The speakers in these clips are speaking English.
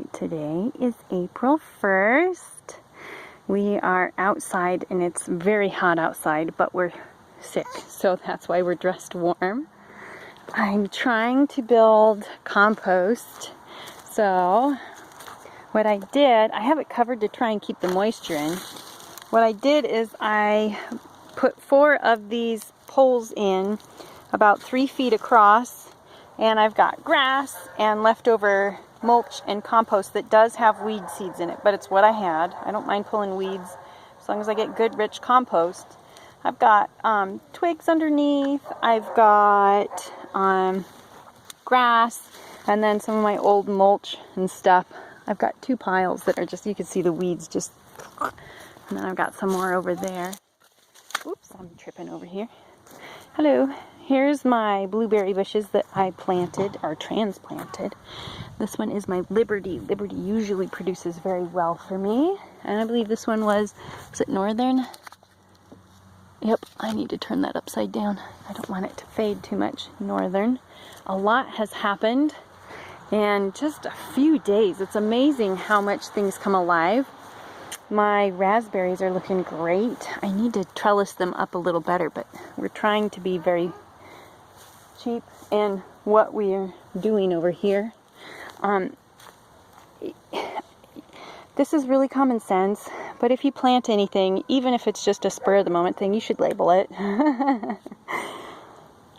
right, today is April 1st. We are outside and it's very hot outside, but we're sick, so that's why we're dressed warm. I'm trying to build compost. So what I did, I have it covered to try and keep the moisture in. What I did is I put 4 of these poles in about 3 feet across, and I've got grass and leftover mulch and compost that does have weed seeds in it, but it's what I had. I don't mind pulling weeds as long as I get good rich compost. I've got twigs underneath, I've got grass, and then some of my old mulch and stuff. I've got 2 piles that are just, you can see the weeds just, and then I've got some more over there. Oops, I'm tripping over here. Hello. Here's my blueberry bushes that I planted, or transplanted. This one is my Liberty. Liberty usually produces very well for me. And I believe this one was it Northern? Yep, I need to turn that upside down. I don't want it to fade too much. Northern. A lot has happened in just a few days. It's amazing how much things come alive. My raspberries are looking great. I need to trellis them up a little better, but we're trying to be very cheap in what we are doing over here. This is really common sense, but if you plant anything, even if it's just a spur of the moment thing, you should label it.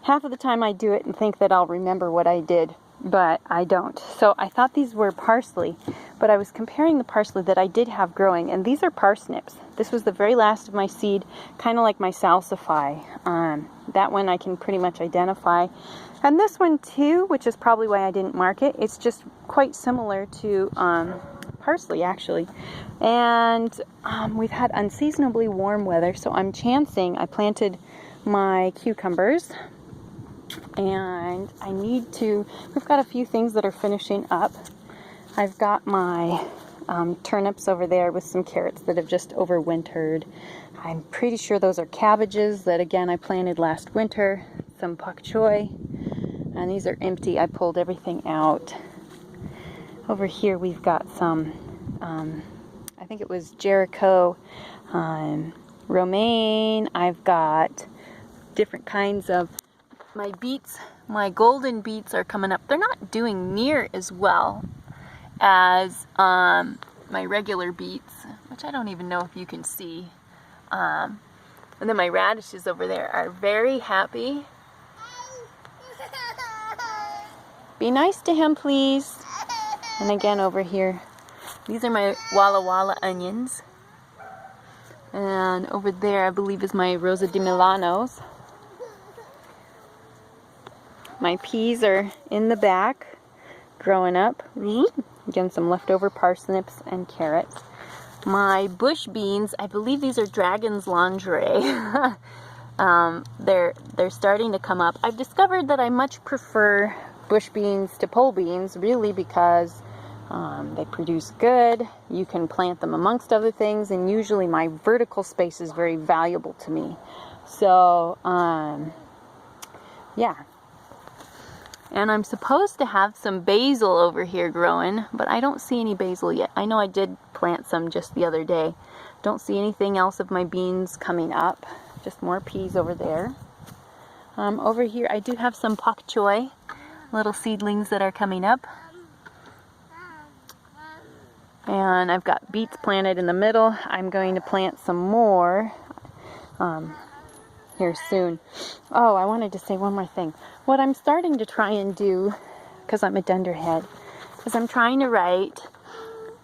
Half of the time I do it and think that I'll remember what I did, but I don't. So I thought these were parsley, but I was comparing the parsley that I did have growing, and these are parsnips. This was the very last of my seed, kind of like my salsify. That one I can pretty much identify. And this one too, which is probably why I didn't mark it. It's just quite similar to parsley actually. And we've had unseasonably warm weather, so I'm chancing. I planted my cucumbers. And I need to, we've got a few things that are finishing up. I've got my turnips over there with some carrots that have just overwintered. I'm pretty sure those are cabbages that again I planted last winter. Some pak choy. And these are empty. I pulled everything out. Over here we've got some, I think it was Jericho romaine. I've got different kinds of my beets. My golden beets are coming up. They're not doing near as well as my regular beets, which I don't even know if you can see. And then my radishes over there are very happy. Be nice to him, please. And again over here, these are my Walla Walla onions. And over there I believe is my Rosa di Milanos. My peas are in the back, growing up. Again, some leftover parsnips and carrots. My bush beans, I believe these are Dragon's Lingerie. They're starting to come up. I've discovered that I much prefer bush beans to pole beans, really, because they produce good. You can plant them amongst other things, and usually my vertical space is very valuable to me. So, yeah. And I'm supposed to have some basil over here growing, but I don't see any basil yet. I know I did plant some just the other day. Don't see anything else of my beans coming up. Just more peas over there. Over here I do have some pak choy, little seedlings that are coming up. And I've got beets planted in the middle. I'm going to plant some more here soon. Oh, I wanted to say one more thing. What I'm starting to try and do, because I'm a dunderhead, is I'm trying to write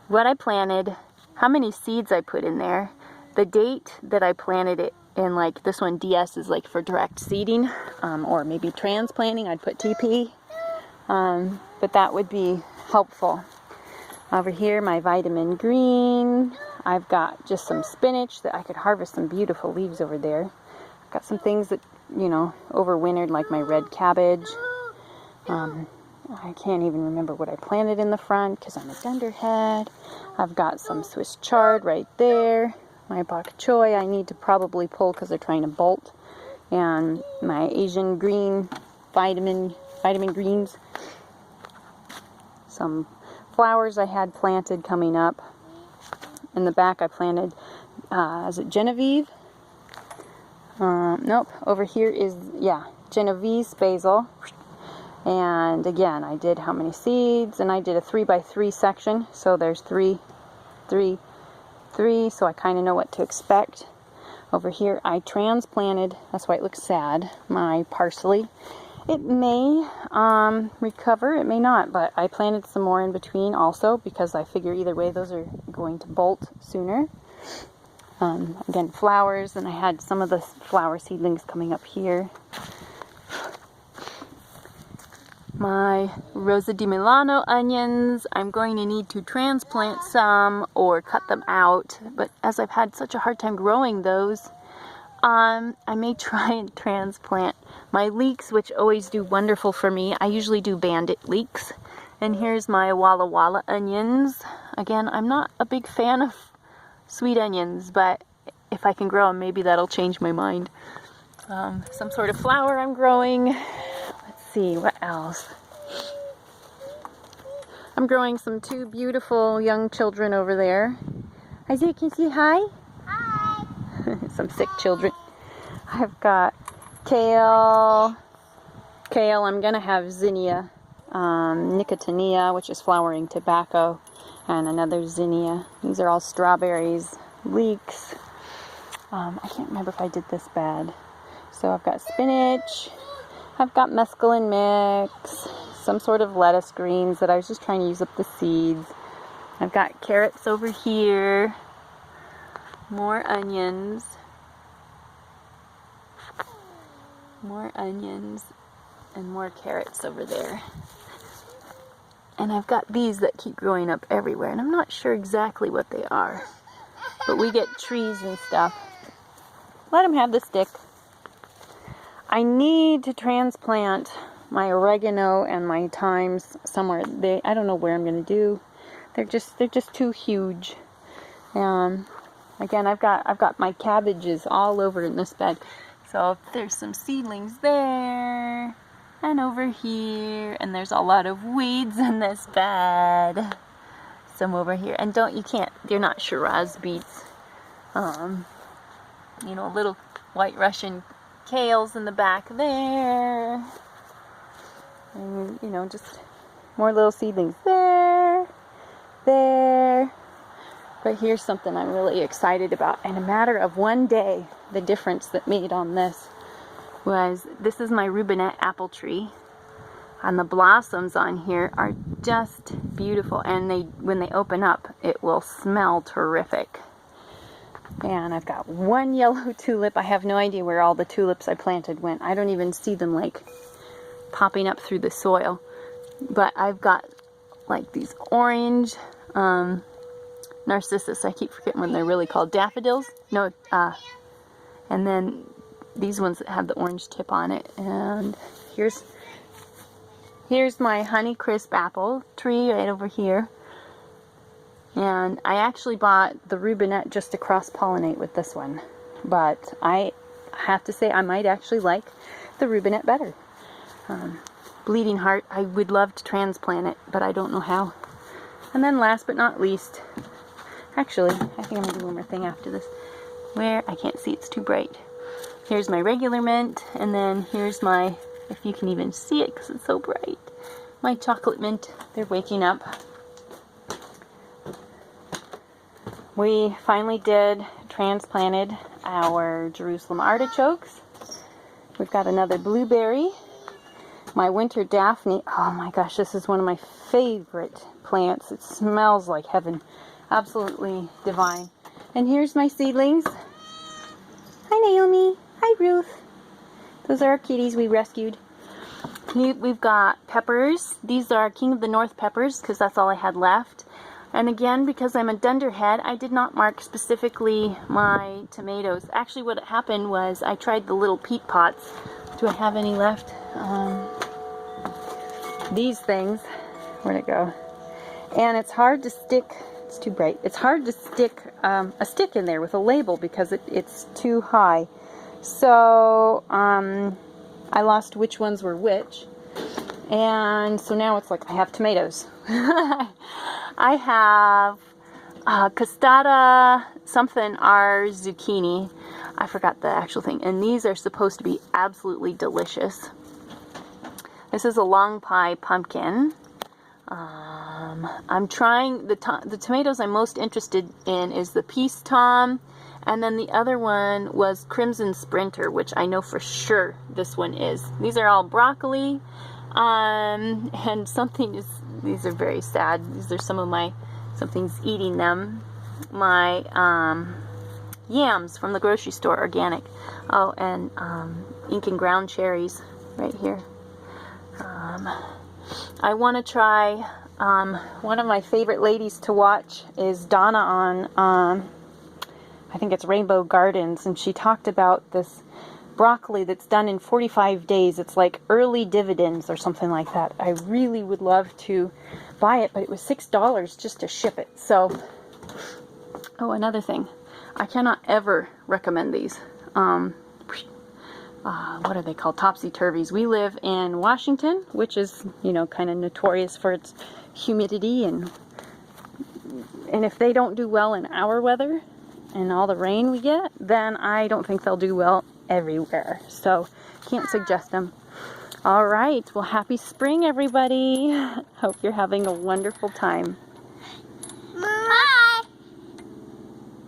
what I planted, how many seeds I put in there, the date that I planted it in. Like this one, DS, is like for direct seeding, or maybe transplanting. I'd put TP, but that would be helpful. Over here, my vitamin green. I've got just some spinach that I could harvest some beautiful leaves over there. I've got some things that, you know, overwintered, like my red cabbage. I can't even remember what I planted in the front because I'm a dunderhead. I've got some Swiss chard right there. My bok choy I need to probably pull because they're trying to bolt. And my Asian green vitamin greens. Some flowers I had planted coming up. In the back I planted, is it Genevieve? Nope, over here is, yeah, Genovese basil. And again, I did how many seeds? And I did a 3x3 section, so there's 3, 3, 3, so I kind of know what to expect. Over here I transplanted, that's why it looks sad, my parsley. It may recover, it may not, but I planted some more in between also because I figure either way those are going to bolt sooner. Again, flowers, and I had some of the flower seedlings coming up here. My Rosa di Milano onions, I'm going to need to transplant some or cut them out, but as I've had such a hard time growing those, I may try and transplant my leeks, which always do wonderful for me. I usually do bandit leeks. And here's my Walla Walla onions. Again, I'm not a big fan of sweet onions, but if I can grow them, maybe that'll change my mind. Some sort of flower I'm growing. Let's see, what else? I'm growing some 2 beautiful young children over there. Isaiah, can you say hi? Hi. Some sick children. I've got kale. I'm going to have zinnia, nicotiana, which is flowering tobacco, and another zinnia. These are all strawberries, leeks. I can't remember if I did this bad. So I've got spinach. I've got mesclun mix, some sort of lettuce greens that I was just trying to use up the seeds. I've got carrots over here, more onions, and more carrots over there. And I've got these that keep growing up everywhere, and I'm not sure exactly what they are, but we get trees and stuff. Let them have the stick. I need to transplant my oregano and my thymes somewhere. I don't know where I'm going to do. They're just too huge. Again, I've got my cabbages all over in this bed. So there's some seedlings there and over here, and there's a lot of weeds in this bed. Some over here, and they're not Shiraz beets. Little white Russian kales in the back there, and just more little seedlings there. But here's something I'm really excited about. In a matter of one day, the difference that made on this is my Rubinette apple tree, and the blossoms on here are just beautiful, and when they open up, it will smell terrific. And I've got one yellow tulip. I have no idea where all the tulips I planted went. I don't even see them popping up through the soil. But I've got these orange narcissus. I keep forgetting what they're really called. Daffodils? No, and then these ones that have the orange tip on it. And here's my Honeycrisp apple tree right over here. And I actually bought the Rubinette just to cross-pollinate with this one. But I have to say I might actually like the Rubinette better. Bleeding Heart, I would love to transplant it, but I don't know how. And then last but not least, actually, I think I'm going to do one more thing after this. I can't see, it's too bright. Here's my regular mint, and then here's my, if you can even see it because it's so bright, my chocolate mint. They're waking up. We finally transplanted our Jerusalem artichokes. We've got another blueberry. My winter daphne. Oh my gosh, this is one of my favorite plants. It smells like heaven. Absolutely divine. And here's my seedlings. Hi Naomi. Hi Ruth. Those are our kitties we rescued. We've got peppers. These are King of the North peppers because that's all I had left. And again, because I'm a dunderhead, I did not mark specifically my tomatoes. Actually, what happened was I tried the little peat pots. Do I have any left? These things. Where'd it go? And it's hard to stick. It's too bright. It's hard to stick a stick in there with a label because it's too high. So I lost which ones were which. And so now it's like I have tomatoes. I have costata something R zucchini. I forgot the actual thing. And these are supposed to be absolutely delicious. This is a long pie pumpkin. I'm trying the tomatoes I'm most interested in is the Peace Tom, and then the other one was Crimson Sprinter, which I know for sure this one is. These are all broccoli, and these are very sad. These are something's eating them. My yams from the grocery store, organic. Oh, and ink and ground cherries right here. I want to try, one of my favorite ladies to watch is Donna on, I think it's Rainbow Gardens, and she talked about this broccoli that's done in 45 days. It's like early dividends or something like that. I really would love to buy it, but it was $6 just to ship it. So, oh, another thing. I cannot ever recommend these. What are they called? Topsy-turvies. We live in Washington, which is, you know, kind of notorious for its humidity, and if they don't do well in our weather and all the rain we get, then I don't think they'll do well everywhere. So, can't suggest them. All right. Well, happy spring, everybody. Hope you're having a wonderful time. Mama.